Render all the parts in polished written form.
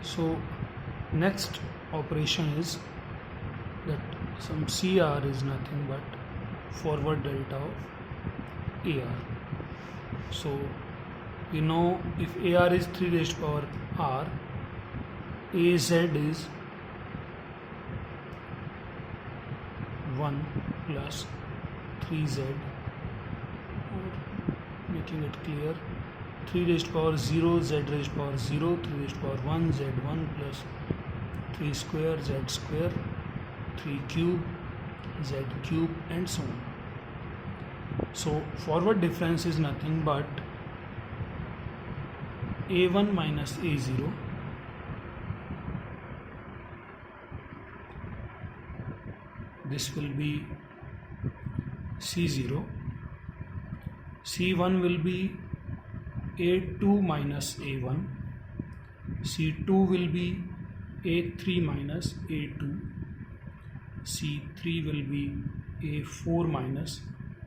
So next operation is that some CR is nothing but forward delta of AR. So you know, if AR is 3 raised to power R, AZ is 1 plus 3Z, or making it clear, 3 raised to power 0, Z raised to power 0, 3 raised to power 1, Z1 plus 3 square, Z square, 3 cube, Z cube, and so on. So forward difference is nothing but A1 minus A0 this will be C0, C1 will be A2 minus A1, C2 will be A3 minus A2, C3 will be A4 minus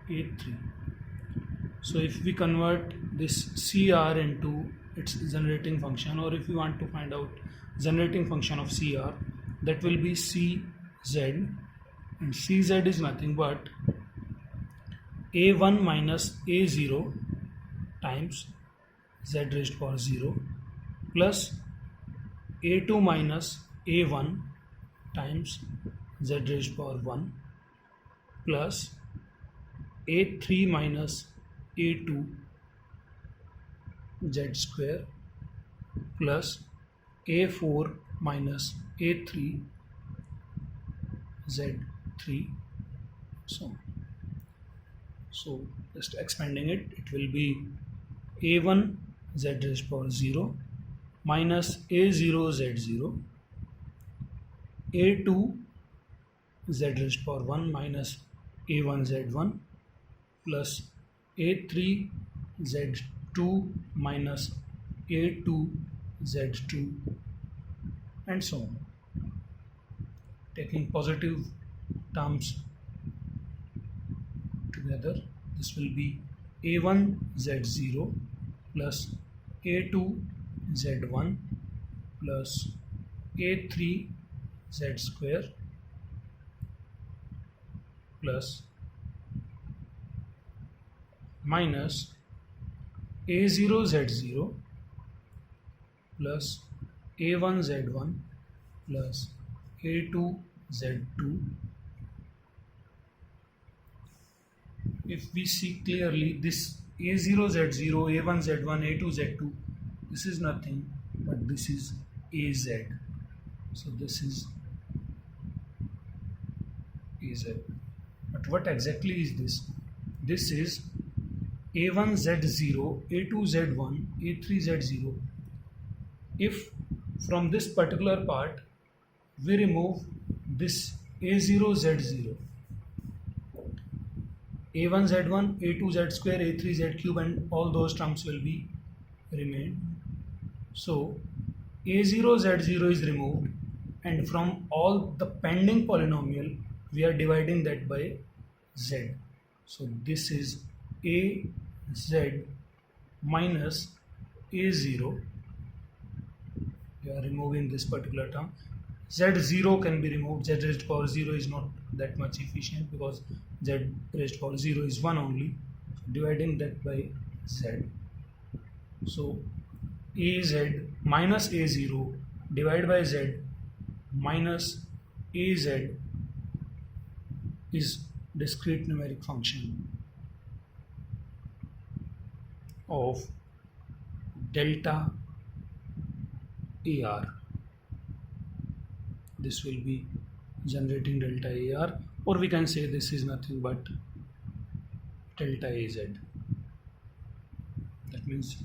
A3. So if we convert this CR into its generating function, or if you want to find out generating function of CR, that will be CZ, and CZ is nothing but A1 minus A0 times Z raised to power 0 plus A2 minus A1 times Z raised to power 1 plus A3 minus A2 Z square plus A4 minus A3 Z3. So just expanding it, it will be A1 Z raised to power 0 minus A0 Z0, A2 Z raised to power 1 minus A1 Z1 plus A3 Z2 minus A2 Z2, and so on. Taking positive terms together, this will be A1 Z0 plus A2 Z1 plus A3 Z square plus minus A0 Z0 plus A1 Z1 plus A2 Z2. If we see clearly, this A0 Z0, A1 Z1, A2 Z2, this is nothing but this is AZ. So this is AZ. But what exactly is this? This is A1 Z0, A2 Z1, A3 Z0. If from this particular part we remove this A0 Z0, A1 Z1, A2 Z square, A3 Z cube, and all those terms will be remain. So A0 Z0 is removed, and from all the pending polynomial we are dividing that by Z. So this is AZ minus A0. We are removing this particular term. Z0 can be removed. Z raised to power 0 is not that much efficient because Z raised to power 0 is 1 only. Dividing that by Z. So AZ minus A0 divided by Z minus AZ is discrete numeric function of delta AR. This will be generating delta AR, or we can say this is nothing but delta AZ. That means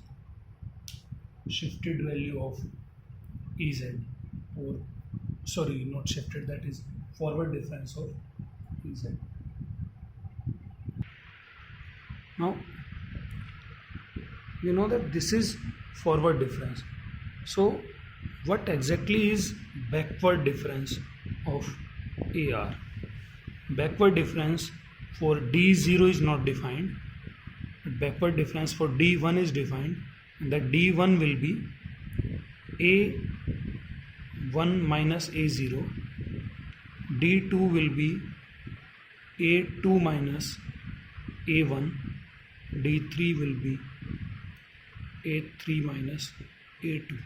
shifted value of AZ, or sorry, not shifted, that is forward difference of AZ. Now you know that this is forward difference. So what exactly is backward difference of AR? Backward difference for D0 is not defined, but backward difference for D1 is defined, and that D1 will be 1 minus A0, D2 will be A2 minus A1, D3 will be A3 minus A2.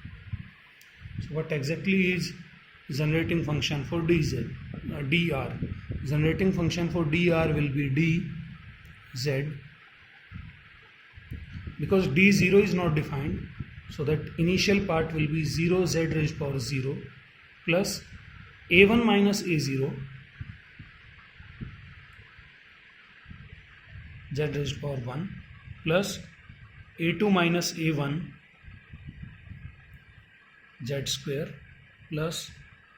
So what exactly is generating function for dz? Dr. Generating function for dr will be dz, because d0 is not defined, so that initial part will be 0 z raised to power 0 plus a1 minus a0 z raised to power 1 plus a2 minus a1 z square plus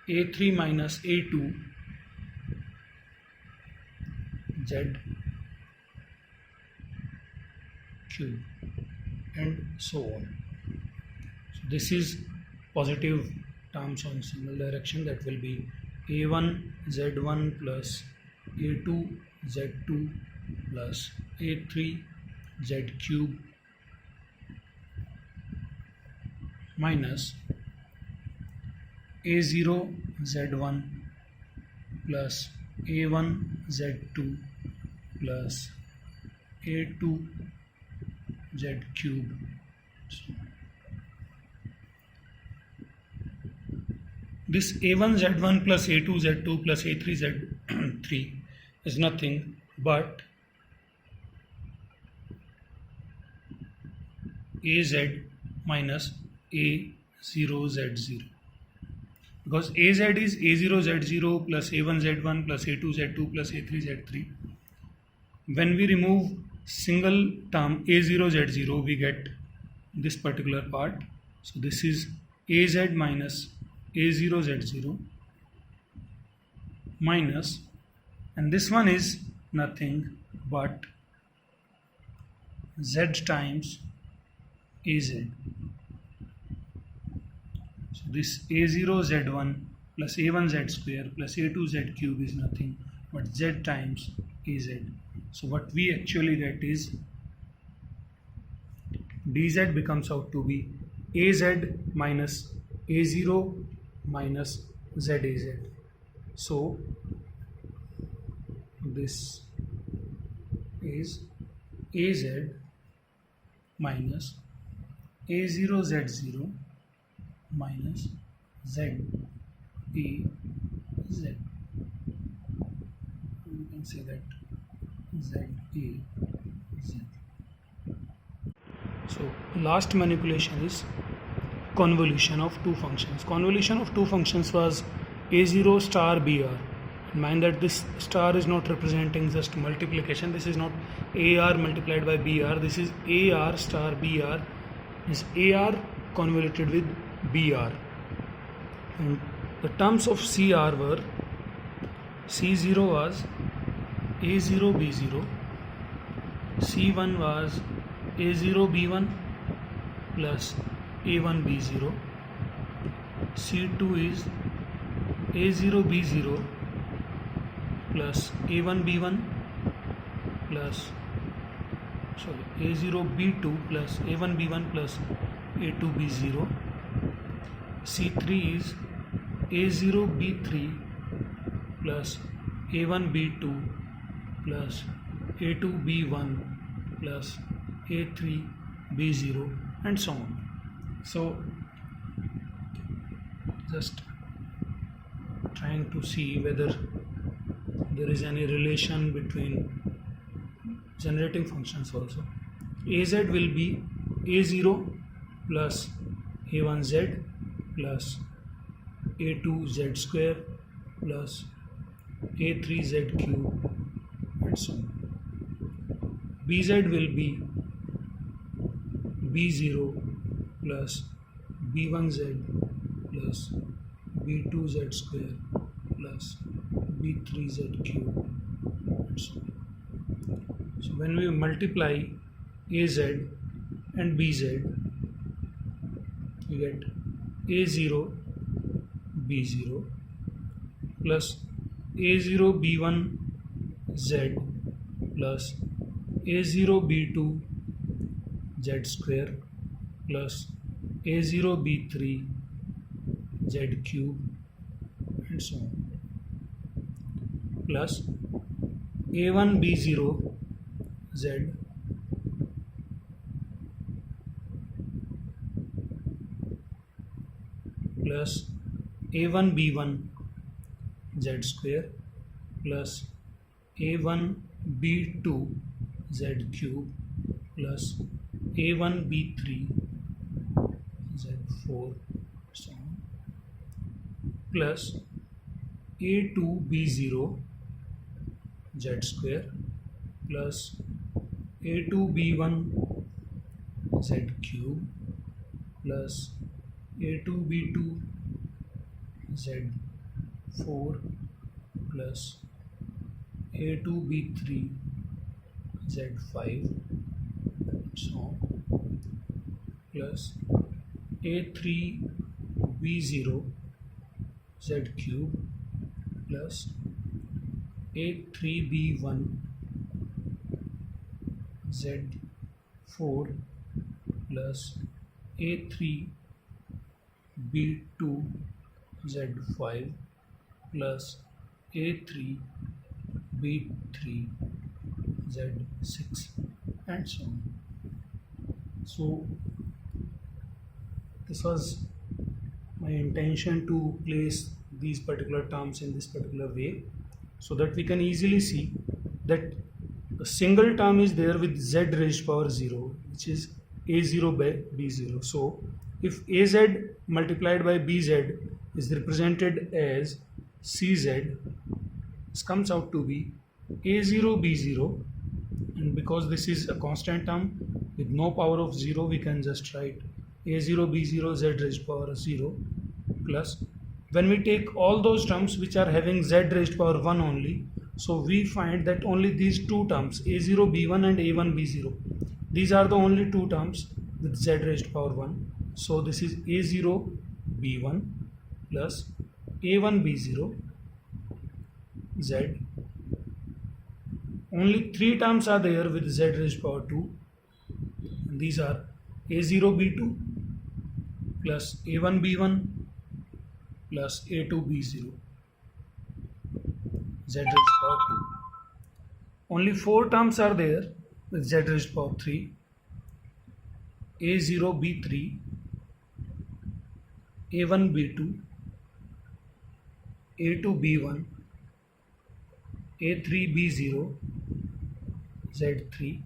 a3 minus a2 z cube, and so on. So this is positive terms on single direction, that will be a1 z1 plus a2 z2 plus a3 z cube minus a0 z1 plus a1 z2 plus a2 z cube. This a1 z1 plus a2 z2 plus a3 z3 is nothing but az minus a0 z0, because az is a0 z0 plus a1 z1 plus a2 z2 plus a3 z3. When we remove single term a0 z0, we get this particular part. So this is az minus a0 z0 minus, and this one is nothing but z times az. So this a0 z1 plus a1 z square plus a2 z cube is nothing but z times az. So what we actually get is dz becomes out to be az minus a0 minus zaz. So this is az minus a0 z0 minus z a z. You can say that z a z. So last manipulation is convolution of two functions. Convolution of two functions was a0 star br. Mind that this star is not representing just multiplication. This is not ar multiplied by br. This is ar star br. Is ar convoluted with br. And the terms of cr were c0 was a0 b0, c1 was a0 b1 plus a1 b0, c2 is a0 b0 plus a1 b1 plus a0 b2 plus a1 b1 plus a2 b0, c3 is a0 b3 plus a1 b2 plus a2 b1 plus a3 b0, and so on. So just trying to see whether there is any relation between generating functions also. Az will be a0 plus a1z plus a2z square plus a3z cube, and so on. Bz will be b0 plus b1z plus b2z square plus b3z cube, and so on. So when we multiply az and bz, we get a0 b0 plus a0 b1 z plus a0 b2 z square plus a0 b3 z cube, and so on, plus a1 b0 z plus a1 b1 z square plus a1 b2 z cube plus a1 b3 z4 so on, plus a2 b0 z square plus a2 b1 z cube plus a2 b2 z4 plus a2 b3 z5 so on, plus a3 b0 z cube plus a3 b1 z4 plus a3 b2 z5 plus a3 b3 z6 and so on. So this was my intention to place these particular terms in this particular way so that we can easily see that a single term is there with z raised power 0 which is a0 by b0. So if az multiplied by bz is represented as cz, this comes out to be a0 b0, and because this is a constant term with no power of 0 we can just write a0 b0 z raised power 0 plus when we take all those terms which are having z raised power 1 only, so we find that only these two terms a0 b1 and a1 b0, these are the only two terms with z raised power 1. So this is a0 b1 plus a1 b0 z. Only three terms are there with z raised power 2, and these are a0 b2 plus a1 b1 plus a2 b0 z raised power 2. Only four terms are there with z raised power 3, a0 b3 a1 b2 a2 b1 a3 b0 z3.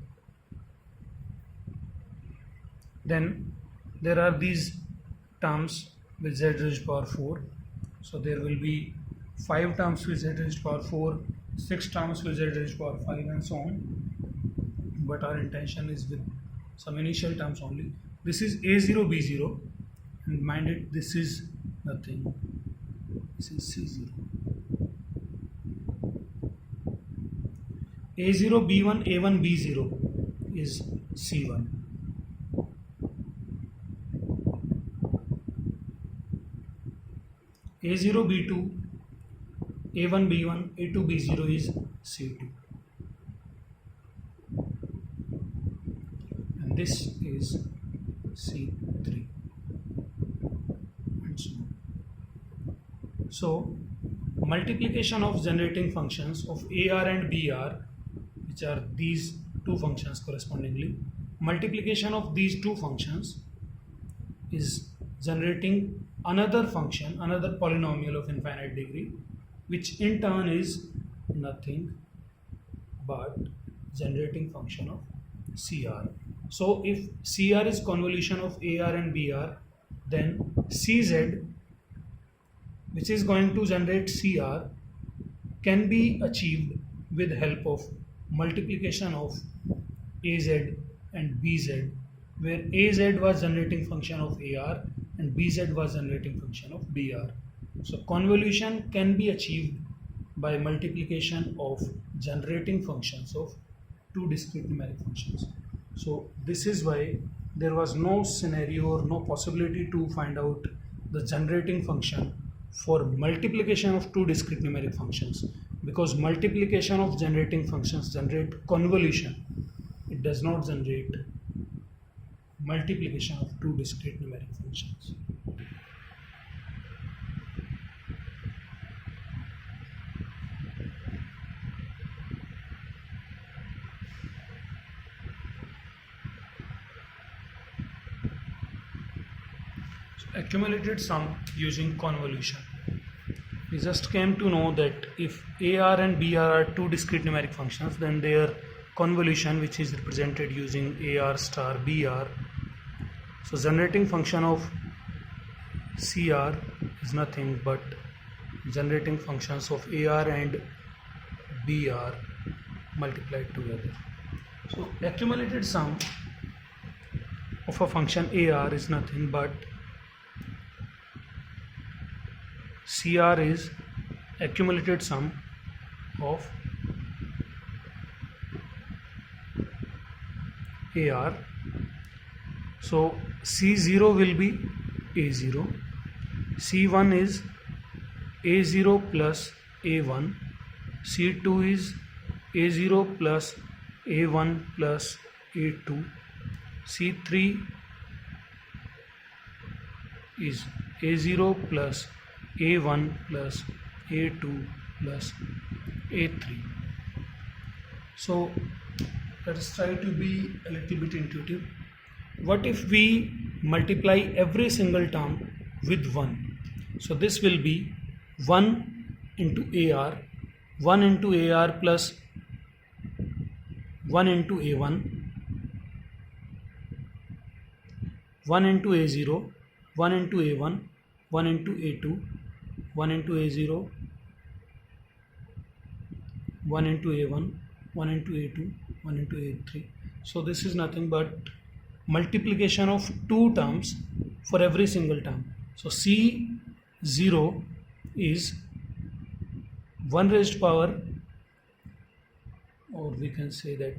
Then there are these terms with z raised power 4, so there will be 5 terms with z raised power 4, 6 terms with z raised power 5 and so on, but our intention is with some initial terms only. This is a0 b0, and mind it, this is nothing, this is c0. a0 b1 a1 b0 is c1. a0 b2 a1 b1 a2 b0 is c2, and this is c3 and so on. So multiplication of generating functions of AR and BR, which are these two functions correspondingly, multiplication of these two functions is generating another function, another polynomial of infinite degree, which in turn is nothing but generating function of CR. So if CR is convolution of AR and BR, then CZ, which is going to generate CR, can be achieved with help of multiplication of AZ and BZ, where AZ was generating function of AR and BZ was generating function of BR. So convolution can be achieved by multiplication of generating functions of two discrete numeric functions. So this is why there was no scenario or no possibility to find out the generating function for multiplication of two discrete numeric functions, because multiplication of generating functions generate convolution. It does not generate multiplication of two discrete numeric functions. accumulated sum using convolution. We just came to know that if AR and BR are two discrete numeric functions, then their convolution, which is represented using AR star BR, so generating function of CR is nothing but generating functions of AR and BR multiplied together. So accumulated sum of a function AR is nothing but CR is accumulated sum of AR. So C0 will be A0, C1 is A0 plus A1, C2 is A0 plus A1 plus A2, C3 is A0 plus A1 plus A2 plus A3. So let us try to be a little bit intuitive. What if we multiply every single term with 1? So this will be 1 into AR, 1 into AR plus 1 into A1, 1 into A0, 1 into A1, 1 into A2, 1 into A0, 1 into A1, 1 into A2, 1 into A3. So this is nothing but multiplication of two terms for every single term. So C0 is 1 raised power, or we can say that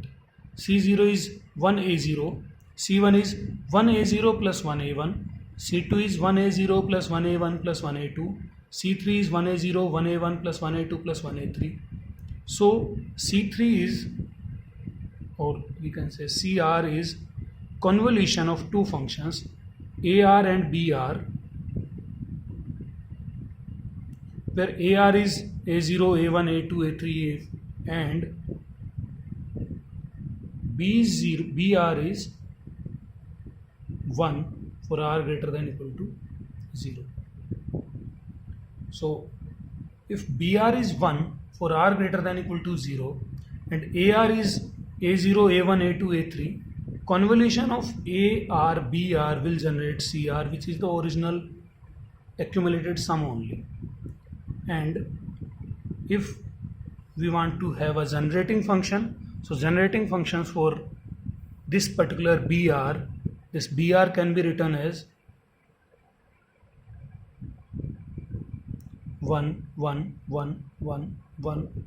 C0 is 1A0, C1 is 1A0 plus 1A1, C2 is 1A0 plus 1A1 plus 1A2, C3 is 1A0, 1A1 plus 1A2 plus 1A3. So C3 is, or we can say CR is convolution of two functions AR and BR, where AR is A0, A1, A2, A3, and BR is 1 for R greater than equal to 0. So if BR is 1 for R greater than equal to 0 and AR is A0, A1, A2, A3, convolution of AR, BR will generate CR, which is the original accumulated sum only. And if we want to have a generating function, so generating functions for this particular BR, this BR can be written as 1, 1, 1, 1, 1.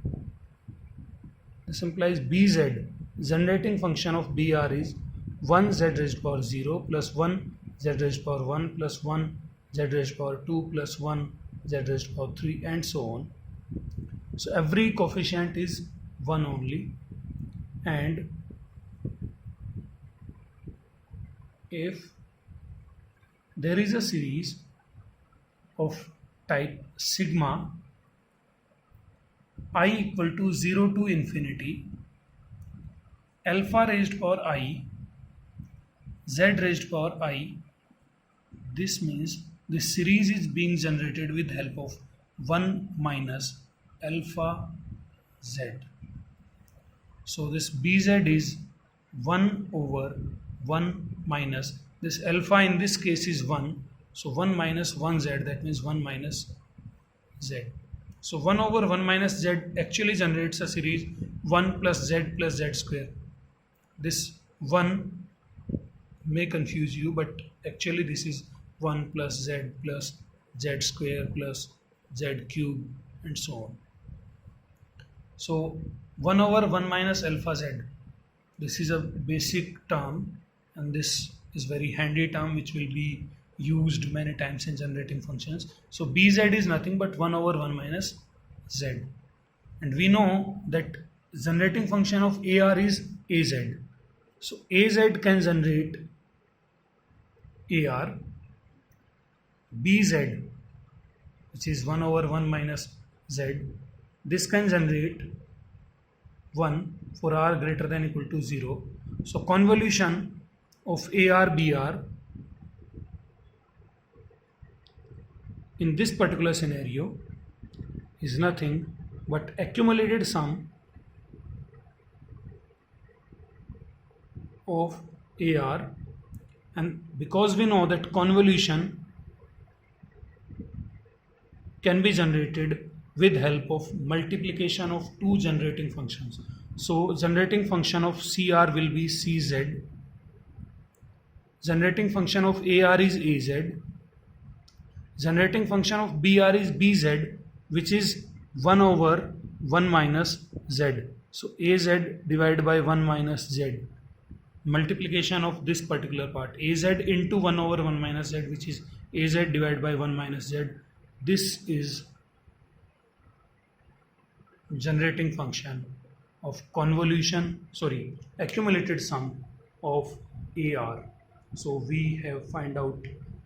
This implies BZ, generating function of BR is 1 z raised power 0 plus 1 z raised power 1 plus 1 z raised power 2 plus 1 z raised power 3 and so on. So every coefficient is 1 only, and if there is a series of type sigma I equal to 0 to infinity alpha raised power I z raised power I, this means this series is being generated with help of 1 minus alpha z. So this bz is 1 over 1 minus this alpha, in this case is 1, so 1 minus 1z, that means 1 minus z. So 1 over 1 minus z actually generates a series 1 plus z square. This 1 may confuse you, but actually this is 1 plus z square plus z cube and so on. So 1 over 1 minus alpha z, this is a basic term, and this is very handy term which will be used many times in generating functions. So bz is nothing but 1 over 1 minus z, and we know that generating function of AR is AZ. So AZ can generate AR, BZ, which is 1 over 1 minus z, this can generate 1 for R greater than equal to 0. So convolution of AR BR in this particular scenario is nothing but accumulated sum of AR, and because we know that convolution can be generated with help of multiplication of two generating functions. So generating function of CR will be CZ, generating function of AR is AZ, generating function of BR is BZ, which is 1 over 1 minus Z. So AZ divided by 1 minus Z. Multiplication of this particular part, AZ into 1 over 1 minus Z, which is AZ divided by 1 minus Z. This is generating function of accumulated sum of AR. So we have find out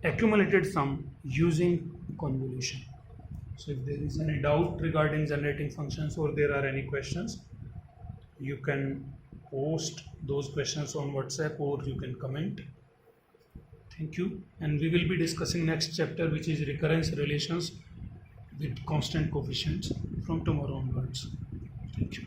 accumulated sum using convolution. So if there is any doubt regarding generating functions or there are any questions, you can post those questions on WhatsApp or you can comment. Thank you, and we will be discussing next chapter, which is recurrence relations with constant coefficients, from tomorrow onwards. Thank you.